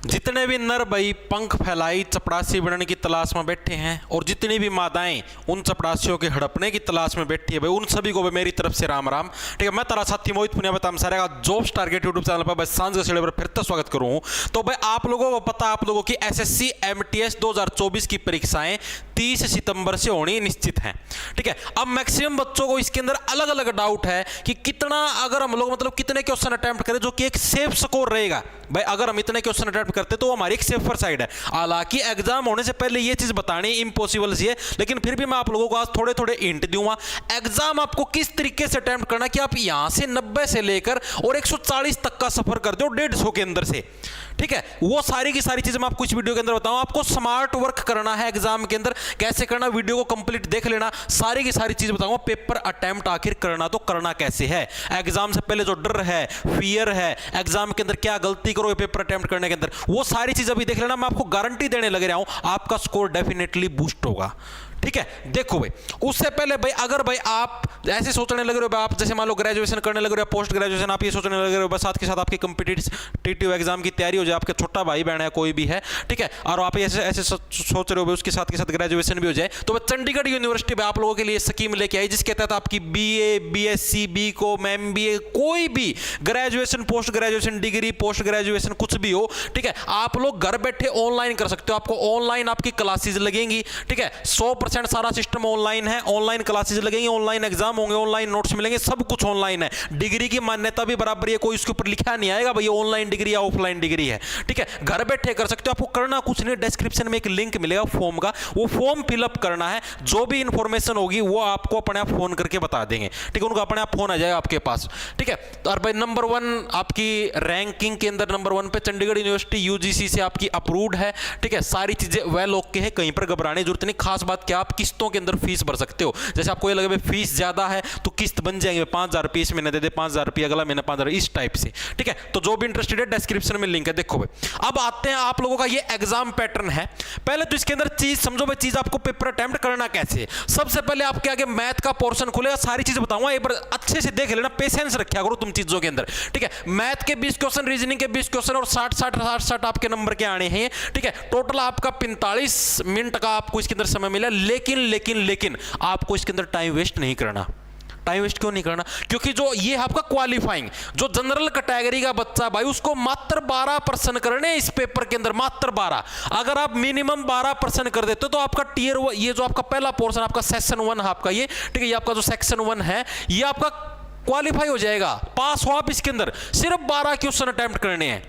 जितने भी नर भाई पंख फैलाई चपरासी बनने की तलाश में बैठे हैं और जितनी भी मादाएं उन चपरासियों के हड़पने की तलाश में बैठी है भाई, उन सभी को भाई मेरी तरफ से राम राम। ठीक है, मैं तारा साथी मोहित पुनिया बताम सारे का जॉब्स टारगेट यूट्यूब चैनल पर बस सांझ के सीढ़े पर फिर तो स्वागत करूं। तो भाई आप लोगों को पता, आप लोगों की एसएससी एमटीएस 2024 की परीक्षाएं 30 सितंबर से होनी निश्चित हैं। ठीक है, अब मैक्सिमम बच्चों को इसके अंदर अलग अलग डाउट है कि कितना, अगर हम लोग मतलब कितने क्वेश्चन अटेम्प्ट करें जो कि एक सेफ स्कोर रहेगा। भाई अगर हम इतने क्वेश्चन अटेम्प्ट करते तो हमारी एक सेफर साइड है। हालांकि एग्जाम होने से पहले ये चीज बतानी इम्पॉसिबल सी है, लेकिन फिर भी मैं आप लोगों को आज थोड़े थोड़े हिंट दूंगा। एग्जाम आपको किस तरीके से अटेम्प्ट करना कि आप यहां से 90 से लेकर और 140 तक का सफर कर दो 150 के अंदर से। ठीक है, वो सारी की सारी चीजें मैं आपको इस वीडियो के अंदर बताऊं। आपको स्मार्ट वर्क करना है एग्जाम के अंदर, कैसे करना, वीडियो को कंप्लीट देख लेना, सारी की सारी चीज बताऊंगा। पेपर अटेम्प्ट आखिर करना तो करना कैसे है, एग्जाम से पहले जो डर है, फियर है, एग्जाम के अंदर क्या गलती करो पेपर अटेम्प्ट करने के अंदर, वो सारी चीज अभी देख लेना। मैं आपको गारंटी देने लग रहा हूं आपका स्कोर डेफिनेटली बूस्ट होगा। ठीक है, देखो भाई, उससे पहले भाई अगर भाई आप ऐसे सोचने लग रहे हो, आप जैसे मान लो ग्रेजुएशन करने लग रहे हो, पोस्ट ग्रेजुएशन आप ये सोचने लग रहे हो, बस साथ के साथ आपकी कॉम्पिटिटिव एग्जाम की तैयारी हो जाए, आपके छोटा भाई बहन है कोई भी है, ठीक है, और आप ऐसे ऐसे सोच रहे हो उसके साथ के साथ ग्रेजुएशन भी हो जाए, तो चंडीगढ़ यूनिवर्सिटी में आप लोगों के लिए स्कीम लेके आई जिसके तहत आपकी बीए, बीएससी, बीकॉम, एमबीए, कोई भी graduation, post graduation degree, post graduation कुछ भी हो, ठीक है, आप लोग घर बैठे ऑनलाइन कर सकते हो। आपको ऑनलाइन आपकी क्लासेस लगेंगी। ठीक है, 100% सारा सिस्टम ऑनलाइन है, ऑनलाइन क्लासेस लगेंगी, ऑनलाइन एग्जाम होंगे, ऑनलाइन नोट्स मिलेंगे, सब कुछ ऑनलाइन है। डिग्री की मान्यता भी बराबर है, कोई इसके ऊपर लिखा नहीं आएगा भाई ऑनलाइन डिग्री या ऑफलाइन डिग्री है। ठीक है, घर बैठे कर सकते हो। आपको करना कुछ नहीं, डिस्क्रिप्शन में एक लिंक मिलेगा फॉर्म का, वो फॉर्म फिलअप करना है। जो भी इंफॉर्मेशन होगी वो आपको अपने आप फोन करके बता देंगे। ठीक है, उनका अपने आप फोन आ जाएगा आपके पास। ठीक है, तो और भाई नंबर 1 आपकी रैंकिंग के अंदर नंबर 1 पे चंडीगढ़ यूनिवर्सिटी यूजीसी से आपकी अप्रूव्ड है। ठीक है, सारी चीजें वेल ओके है, कहीं पर घबराने की जरूरत नहीं। खास बात क्या, आप किस्तों के अंदर फीस भर सकते हो। जैसे आपको ये लगे फीस ज्यादा है तो किस्त बन जाएंगे, 5000 रुपये इस महीने दे दे, 5000 रुपये अगला महीना 5000, इस टाइप से। ठीक है, तो जो भी इंटरेस्टेड है डिस्क्रिप्शन में लिंक है। देखो भाई, अब आते हैं आप लोगों का ये एग्जाम पैटर्न है। पहले तो इसके अंदर चीज समझो भाई, चीज आपको पेपर अटेम्प्ट करना कैसे है। सबसे पहले आपके आगे मैथ का पोर्शन खुलेगा, सारी चीज बताऊंगा, एक बार अच्छे से देख लेना, पेशेंस रखा करो तुम चीजों के अंदर। ठीक है, मैथ के 20 क्वेश्चन, रीजनिंग के 20 क्वेश्चन और 60 आपके नंबर के आने हैं। ठीक है, टोटल आपका 45 मिनट का आपको इसके अंदर समय मिला। लेकिन आपको इसके अंदर टाइम वेस्ट नहीं करना। टाइम वेस्ट क्यों नहीं करना? क्योंकि जो ये आपका क्वालिफाइंग, जो जनरल कैटेगरी का बच्चा भाई, उसको मात्र 12 प्रश्न करने इस पेपर के अंदर, मात्र 12। अगर आप मिनिमम 12 प्रश्न कर देते हो तो आपका टीयर, ये जो आपका पहला पोर्शन आपका सेक्शन 1 आपका ये, ठीक है, ये आपका जो सेक्शन 1 है ये आपका क्वालिफाई हो जाएगा, पास हो आप इसके अंदर। सिर्फ 12 क्वेश्चन अटेम्प्ट करने हैं।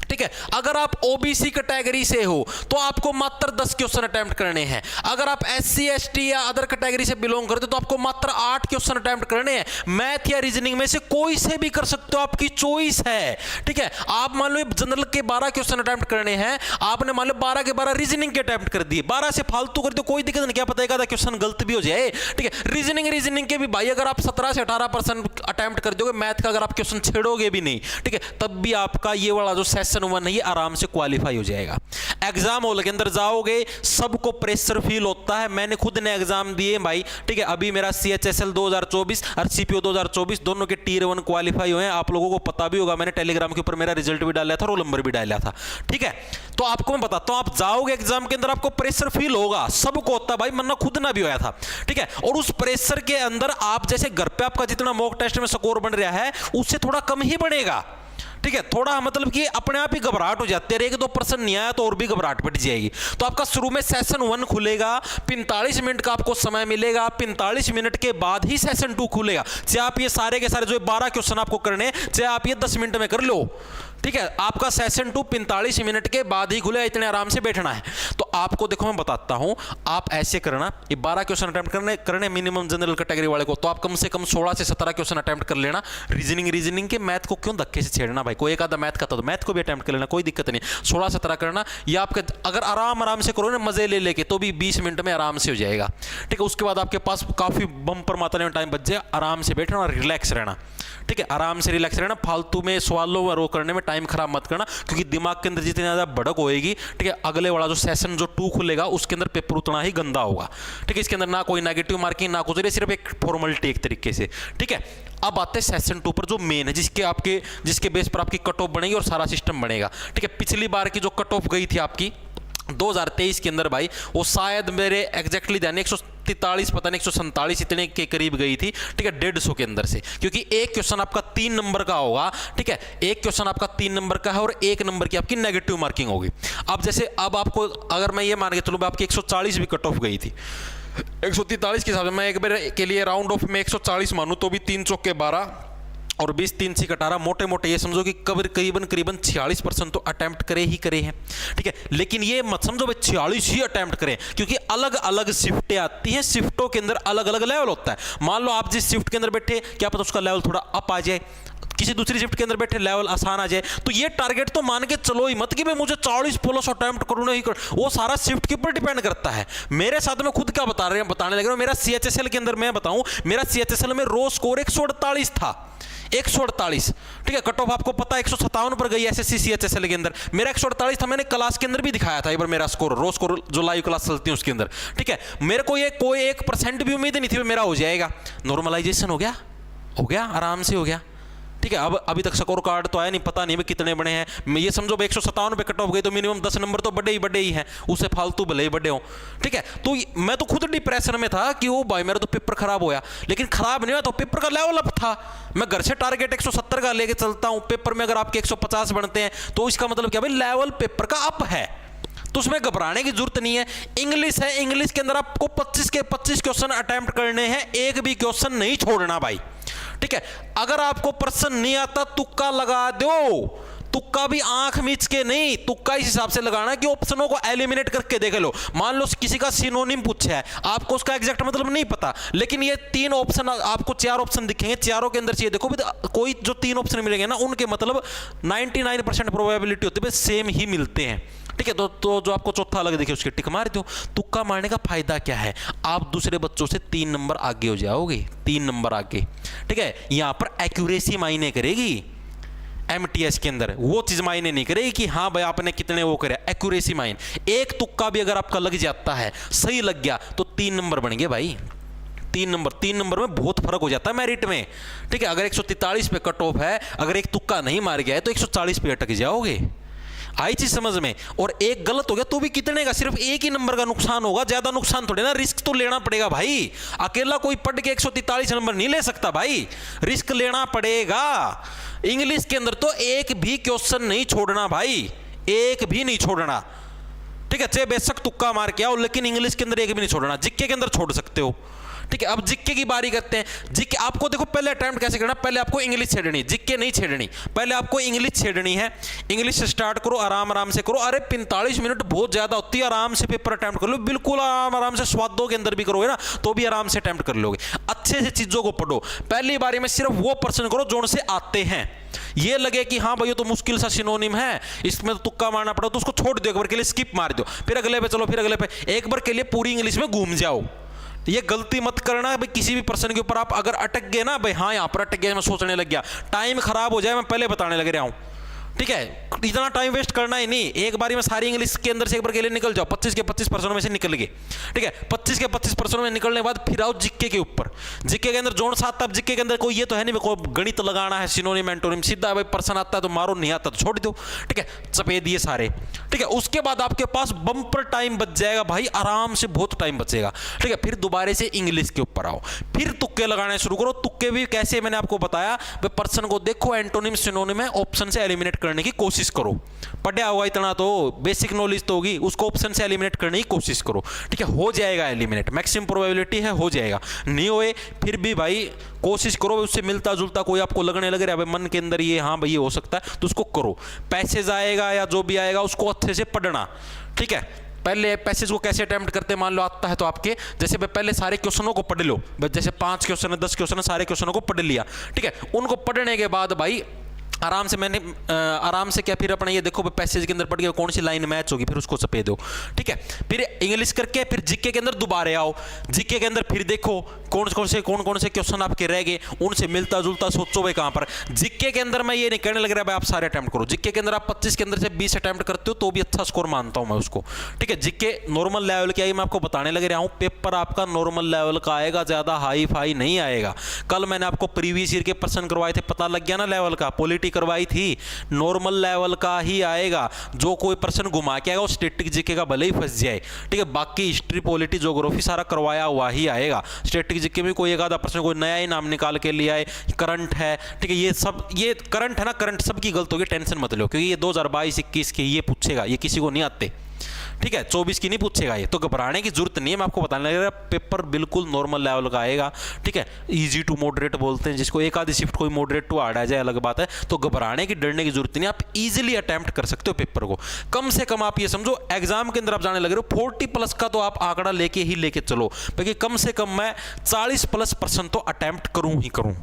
ठीक है, अगर आप ओबीसी कैटेगरी से हो तो आपको मात्र 10 क्वेश्चन अटेम्प्ट करने हैं। अगर आप एससी एसटी या अदर कैटेगरी से बिलोंग करते हो तो आपको मात्र 8 क्वेश्चन अटेम्प्ट करने हैं। मैथ या रीजनिंग में से कोई से भी कर सकते हो, आपकी चॉइस है। ठीक है, आप मान लो जनरल के 12 क्वेश्चन अटेम्प्ट करने हैं, आपने मान लो 12 के 12 रीजनिंग के अटेम्प्ट कर दिए, 12 से फालतू कर दो, कोई दिक्कत नहीं, क्या पता है क्वेश्चन गलत भी हो जाए। ठीक है, रीजनिंग के भी भाई अगर आप 17 से 18% अटेम्प्ट कर दोगे, मैथ का अगर आप क्वेश्चन छेड़ोगे भी नहीं, ठीक है, तब भी आपका ये वाला जो सेशन 1 है ये आराम से क्वालिफाई हो जाएगा। एग्जाम हॉल के अंदर जाओगे, सबको प्रेशर फील होता है। मैंने खुद ने एग्जाम दिए भाई। ठीक है, अभी मेरा CHSL 2024 और CPO 2024 दोनों के टियर 1 क्वालिफाई हुए हैं। आप लोगों को पता भी होगा, मैंने टेलीग्राम के ऊपर मेरा रिजल्ट भी डाला था, रोल नंबर भी डाला था। ठीक है, तो आपको मैं बताता हूं, आप जाओगे एग्जाम के अंदर आपको प्रेशर फील होगा, सबको होता है भाई, मन्ना खुद ना भी होया था। ठीक है, और उस प्रेशर के अंदर आप जैसे घर पे आपका जितना मॉक टेस्ट में स्कोर बन रहा है उससे थोड़ा कम ही बनेगा। ठीक है, थोड़ा मतलब कि अपने आप ही घबराहट हो जाती है, 1-2% नहीं आया तो और भी घबराहट बढ़ जाएगी। तो आपका शुरू में सेशन 1 खुलेगा, 45 मिनट का आपको समय मिलेगा, 45 मिनट के बाद ही सेशन 2 खुलेगा। चाहे आप ये सारे के सारे जो 12 क्वेश्चन आपको करने, चाहे आप ये 10 मिनट में कर लो। ठीक है, आपका सेशन 2 45 मिनट के बाद ही खुलेगा, इतने आराम से बैठना है। तो आपको देखो मैं बताता हूं, आप ऐसे करना, ये 12 क्वेश्चन अटेम्प्ट करने मिनिमम जनरल कैटेगरी वाले को, तो आप कम से कम 16 से 17 क्वेश्चन अटेम्प्ट कर लेना। रीजनिंग के मैथ को क्यों धक्के से छेड़ना भाई, कोई एक आधा मैथ का तो मैथ को भी अटेम्प्ट कर लेना, कोई दिक्कत नहीं। 16-17 करना, या आपके अगर आराम से करो ना मजे ले लेके तो भी 20 मिनट में आराम से हो जाएगा। ठीक है, उसके बाद आपके पास काफी बम्पर मात्रा में टाइम बच जाए, आराम से बैठना और रिलैक्स रहना। ठीक है, आराम से रिलैक्स रहना, फालतू में सवालों व रो करने में टाइम खराब मत करना, क्योंकि दिमाग के अंदर जितनी ज्यादा भड़क होएगी, ठीक है, अगले वाला जो सेशन जो जो 2 खुलेगा उसके अंदर पेपर उतना ही गंदा होगा। ठीक है, इसके अंदर ना कोई नेगेटिव मार्किंग ना कुछ, सिर्फ एक फॉर्मेलिटी एक तरीके से। ठीक है, अब आते हैं सेशन 2 पर जो मेन है, जिसके बेस पर आपकी कट ऑफ बनेगी और सारा सिस्टम बनेगा। ठीक है, पिछली बार की जो कट ऑफ गई थी आपकी 2023 के अंदर भाई, वो शायद मेरे एग्जैक्टली ध्यान 143 पता नहीं 147 इतने के करीब गई थी। ठीक है, 150 के अंदर से, क्योंकि एक क्वेश्चन आपका 3 नंबर का होगा। ठीक है, एक क्वेश्चन आपका 3 नंबर का है और 1 नंबर की आपकी नेगेटिव मार्किंग होगी। अब जैसे अब आपको अगर मैं ये मान के चलूँ आपकी 140 भी कट ऑफ गई थी, 143 के हिसाब से मैं एक बार के लिए राउंड ऑफ में 140 मानूं तो भी 3 चौके 12 और 20 3 6 18 मोटे मोटे ये समझो कि करीबन 46% तो अटेम्प्ट करे ही करे हैं। ठीक है, लेकिन ये मत समझो भाई 46 ही अटेम्प्ट करें, क्योंकि अलग अलग शिफ्टें आती हैं, शिफ्टों के अंदर अलग अलग लेवल होता है। मान लो आप जिस शिफ्ट के अंदर बैठे, क्या पता उसका लेवल थोड़ा अप आ जाए, किसी दूसरी शिफ्ट के अंदर बैठे लेवल आसान आ जाए। तो ये टारगेट तो मान के चलो ही मत कि भाई मुझे 40 प्लस अटेम्प्ट करूँ नहीं कर, वो सारा शिफ्ट के ऊपर डिपेंड करता है। मेरे साथ में खुद क्या बताने लग रहा हूँ, मेरा CHSL के अंदर मैं बताऊं, मेरा CHSL में रो स्कोर 148 था, 148। ठीक है, कट ऑफ आपको पता है 157 पर गई SSC CHSL के अंदर, मेरा 148 था। मैंने क्लास के अंदर भी दिखाया था एक बार मेरा स्कोर, रो स्कोर जो लाइव क्लास चलती है उसके अंदर। ठीक है, मेरे को ये कोई 1% भी उम्मीद नहीं थी मेरा हो जाएगा। नॉर्मलाइजेशन हो गया आराम से हो गया। ठीक है, अब अभी तक स्कोर कार्ड तो आया नहीं, पता नहीं कितने बने हैं। मैं ये समझो 157 पे कट ऑफ गई तो मिनिमम 10 नंबर तो बड़े ही हैं, उससे फालतू भले ही बड़े हो। ठीक है, तो मैं तो खुद डिप्रेशन में था कि वो भाई मेरा तो पेपर खराब होया, लेकिन खराब नहीं हुआ तो पेपर का लेवल अप था। मैं घर से टारगेट 170 का लेके चलता हूँ, पेपर में अगर आपके 150 बनते हैं तो इसका मतलब क्या भाई लेवल पेपर का अप है, तो उसमें घबराने की जरूरत नहीं है। इंग्लिश है, इंग्लिश के अंदर आपको 25 के 25 क्वेश्चन अटेम्प्ट करने हैं, एक भी क्वेश्चन नहीं छोड़ना भाई। ठीक है, अगर आपको प्रश्न नहीं आता तुक्का लगा दो, तुक्का भी आंख मीच के नहीं, तुक्का इस हिसाब से लगाना कि ऑप्शनों को एलिमिनेट करके देख लो। मान लो किसी का सिनोनिम पूछा है, आपको उसका एग्जैक्ट मतलब नहीं पता, लेकिन ये 3 ऑप्शन आपको 4 ऑप्शन दिखेंगे, चारों के अंदर से ये देखो कोई जो 3 ऑप्शन मिलेंगे ना उनके मतलब 99% प्रोबेबिलिटी होती है सेम ही मिलते हैं। ठीक है, तो जो आपको चौथा अलग देखिए उसके टिक मार दो। तुक्का मारने का फायदा क्या है, आप दूसरे बच्चों से 3 नंबर आगे हो जाओगे, 3 नंबर आगे। ठीक है, यहां पर एक्यूरेसी मायने करेगी, MTS के अंदर वो चीज मायने नहीं करेगी कि हाँ भाई आपने कितने वो करे, एक्यूरेसी मायने। एक तुक्का भी अगर आपका लग जाता है, सही लग गया तो 3 नंबर बन गए भाई। 3 नंबर में बहुत फर्क हो जाता है मेरिट में। ठीक है, अगर 143 पे कट ऑफ है, अगर एक तुक्का नहीं मार गया है तो 140 पे अटक जाओगे। आई चीज समझ में। और एक गलत हो गया तो भी कितने का, सिर्फ एक ही नंबर का नुकसान होगा, ज्यादा नुकसान थोड़े ना, रिस्क तो लेना पड़ेगा भाई। अकेला कोई पढ़ के 143 नंबर नहीं ले सकता भाई, रिस्क लेना पड़ेगा। इंग्लिश के अंदर तो एक भी क्वेश्चन नहीं छोड़ना भाई, एक भी नहीं छोड़ना। ठीक है, चाहे बेशक तुक्का मार के आओ, लेकिन इंग्लिश के अंदर एक भी नहीं छोड़ना। जिक्के के अंदर छोड़ सकते हो। ठीक है, अब जिक्के की बारी करते हैं। जिक्के आपको देखो पहले अटेम्प्ट कैसे करना, पहले आपको इंग्लिश छेड़नी, जिक्के नहीं छेड़नी, पहले आपको इंग्लिश छेड़नी है। इंग्लिश से स्टार्ट करो, आराम से करो। अरे 45 मिनट बहुत ज्यादा होती है, आराम से पेपर अटेम्प्ट कर लो, बिल्कुल आराम से, स्वादों के अंदर भी करोगे ना तो भी आराम से अटेम्प्ट कर लोगे। अच्छे से चीजों को पढ़ो, पहली बारी में सिर्फ वो प्रश्न करो जो से आते हैं। ये लगे कि हाँ भाई ये तो मुश्किल सा सिनोनिम है, इसमें तो तुक्का मारना पड़ा, तो उसको छोड़ दो, एक बार के लिए स्किप मार दो, फिर अगले पे चलो, फिर अगले पे, एक बार के लिए पूरी इंग्लिश में घूम जाओ। ये गलती मत करना भाई, किसी भी पर्सन के ऊपर आप अगर अटक गए ना भाई, हाँ यहाँ पर अटक गया, मैं सोचने लग गया, टाइम खराब हो जाए, मैं पहले बताने लग रहा हूँ। ठीक है, इतना टाइम वेस्ट करना ही नहीं, एक बारी में सारी इंग्लिश के अंदर से एक बार के लिए निकल जाओ, 25 के 25 पर्सनों में से निकल गए। ठीक है, 25 के 25 पर्सनों में निकलने के बाद फिर आओ जिक्के के ऊपर। जिक्के के अंदर जोन साथ, अब जिक्के के अंदर कोई ये तो है नहीं कोई गणित लगाना है, सिनोनिम एंटोनिम, सीधा भाई पर्सन आता है तो मारो, नहीं आता तो छोड़ दो। ठीक है, चपे दिए सारे। ठीक है, उसके बाद आपके पास बम्पर टाइम बच जाएगा भाई, आराम से बहुत टाइम बचेगा। ठीक है, फिर दोबारा से इंग्लिश के ऊपर आओ, फिर तुक्के लगाने शुरू करो। तुक्के भी कैसे, मैंने आपको बताया, पर्सन को देखो, एंटोनिम सिनोनिम है, ऑप्शन से एलिमिनेट करने की कोशिश करो। पढ़ा हुआ इतना तो बेसिक नॉलेज तो होगी, उसको ऑप्शन से एलिमिनेट करने की कोशिश करो। ठीक है, हो जाएगा एलिमिनेट, मैक्सिमम प्रोबेबिलिटी है हो जाएगा। नहीं होए फिर भी भाई कोशिश करो, उससे मिलता जुलता कोई आपको लगने लग रहा है मन के अंदर ये, हाँ भाई ये हो सकता है, तो उसको करो। पैसेज आएगा या जो भी आएगा उसको अच्छे से पढ़ना। ठीक है, पहले पैसेज को कैसे अटेम्प्ट करते हैं, मान लो आता है तो आपके जैसे पहले सारे क्वेश्चनों को पढ़ लो, जैसे 5 क्वेश्चन है, 10 क्वेश्चन है, सारे क्वेश्चनों को पढ़ लिया। ठीक है, उनको पढ़ने के बाद भाई आराम से मैंने आराम से क्या फिर अपना ये देखो पैसेज के अंदर पढ़ गया कौन सी लाइन मैच होगी फिर उसको सपे दो, ठीक है। फिर इंग्लिश करके फिर जीके के अंदर दोबारा आओ, जीके के अंदर फिर देखो कौन कौन से क्वेश्चन आपके रह गए, उनसे मिलता जुलता सोचो भाई कहां पर। जीके के अंदर मैं ये नहीं कहने लग रहा भाई आप सारे अटेम्प्ट करो, जीके के अंदर आप 25 के अंदर से 20 अटेम्प्ट करते हो तो भी अच्छा स्कोर मानता हूं मैं उसको, ठीक है। जीके नॉर्मल लेवल की आई मैं आपको बताने लग रहा हूं, पेपर आपका नॉर्मल लेवल का आएगा, ज्यादा हाई फाई नहीं आएगा। कल मैंने आपको प्रीवियस ईयर के प्रश्न करवाए थे, पता लग गया ना लेवल का, पॉलिटी करवाई थी, नॉर्मल लेवल का ही आएगा। जो कोई प्रश्न घुमा के आएगा वो स्टैटिक जीके का भले ही फंस जाए, ठीक है। बाकी हिस्ट्री पॉलिटी ज्योग्राफी सारा करवाया हुआ ही आएगा। स्टैटिक जीके में कोई एक आधा प्रश्न कोई नया ही नाम निकाल के लिया है, करंट है, ठीक है। ये सब ये करंट है ना, करंट सबकी गलत होगी, टेंशन मत लो, क्योंकि ये 2022-21 के ये पूछेगा, ये किसी को नहीं आते, ठीक है। 24 की नहीं पूछेगा ये, तो घबराने की जरूरत नहीं है। मैं आपको बताने लग रहा पेपर बिल्कुल नॉर्मल लेवल का आएगा, ठीक है। इजी टू मॉडरेट बोलते हैं जिसको, एक आधी शिफ्ट कोई मॉडरेट टू हार्ड आ जाए अलग बात है, तो घबराने की डरने की जरूरत नहीं, आप इजीली अटेम्प्ट कर सकते हो पेपर को। कम से कम आप ये समझो एग्जाम के अंदर आप जाने लग रहे हो 40+ का तो आप आंकड़ा लेके चलो, क्योंकि कम से कम मैं 40+% तो अटेम्प्ट करूं ही करूं,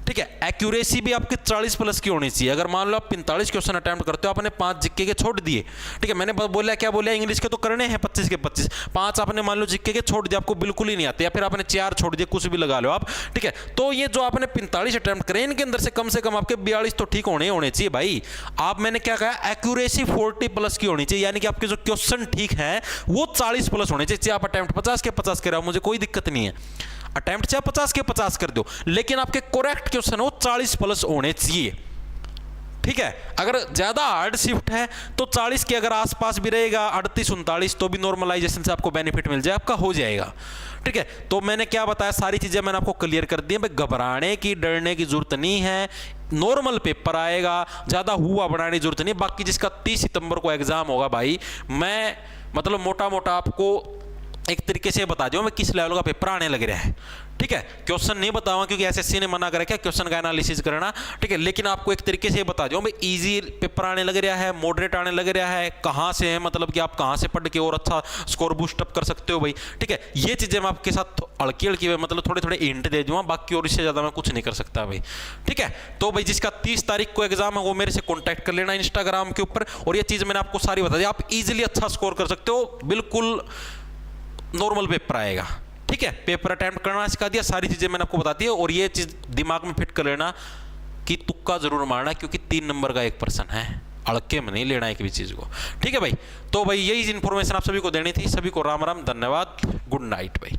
ठीक है। एक्यूरेसी भी आपकी 40+ की होनी चाहिए। अगर मान लो आप 45 क्वेश्चन अटेम्प्ट करते हो, आपने 5 जीके के छोड़ दिए, ठीक है। मैंने बोला क्या बोला, इंग्लिश के तो करने हैं 25 के 25, 5 आपने मान लो जीके के छोड़ दिए, आपको बिल्कुल ही नहीं आते, या फिर आपने 4 छोड़ दिए, कुछ भी लगा लो आप, ठीक है। तो ये जो आपने 45 अटेम्प्ट करे इनके अंदर से कम आपके 42 तो ठीक होने चाहिए भाई। आप मैंने क्या कहा, एक्यूरेसी 40+ की होनी चाहिए, यानी कि आपके जो क्वेश्चन ठीक है वो 40+ होने चाहिए। आप अटेम्प्ट 50 के 50 करे, मुझे कोई दिक्कत नहीं है, अटेम्प्ट चाहे 50 के 50 कर दो, लेकिन आपके करेक्ट क्वेश्चन वो 40+ होने चाहिए, ठीक है। अगर ज्यादा हार्ड शिफ्ट है तो 40 के अगर आसपास भी रहेगा, 38-39, तो भी नॉर्मलाइजेशन से आपको बेनिफिट मिल जाए, आपका हो जाएगा, ठीक है। तो मैंने क्या बताया, सारी चीजें मैंने आपको क्लियर कर दी है। घबराने की डरने की जरूरत नहीं है, नॉर्मल पेपर आएगा, ज्यादा हुआ बढ़ाने की जरूरत नहीं। बाकी जिसका 30 सितंबर को एग्जाम होगा भाई, मैं मतलब मोटा मोटा आपको एक तरीके से बता दूं मैं किस लेवल का पेपर आने लग रहा है, ठीक है। क्वेश्चन नहीं बताऊंगा क्योंकि एसएससी ने मना करा क्या क्वेश्चन का एनालिसिस करना, ठीक है। लेकिन आपको एक तरीके से बता दूं भाई इजी पेपर आने लग रहा है, मॉडरेट आने लग रहा है, कहां से है मतलब कि आप कहां से पढ़ के और अच्छा स्कोर बूस्टअप कर सकते हो भाई, ठीक है। ये चीजें मैं आपके साथ हल्की मतलब थोड़े हिंट दे दूंगा, बाकी और इससे ज्यादा मैं कुछ नहीं कर सकता भाई, ठीक है। तो भाई जिसका 30 तारीख को एग्जाम है वो मेरे से कॉन्टैक्ट कर लेना इंस्टाग्राम के ऊपर, और ये चीज मैंने आपको सारी बता दी, आप इजिली अच्छा स्कोर कर सकते हो, बिल्कुल नॉर्मल पेपर आएगा, ठीक है। पेपर अटेम्प्ट करना सिखा दिया, सारी चीजें मैंने आपको बता दी है। और ये चीज दिमाग में फिट कर लेना कि तुक्का जरूर मारना, क्योंकि 3 नंबर का एक प्रश्न है, अड़के में नहीं लेना एक भी चीज को, ठीक है भाई। तो भाई यही इंफॉर्मेशन आप सभी को देनी थी। सभी को राम राम, धन्यवाद, गुड नाइट भाई।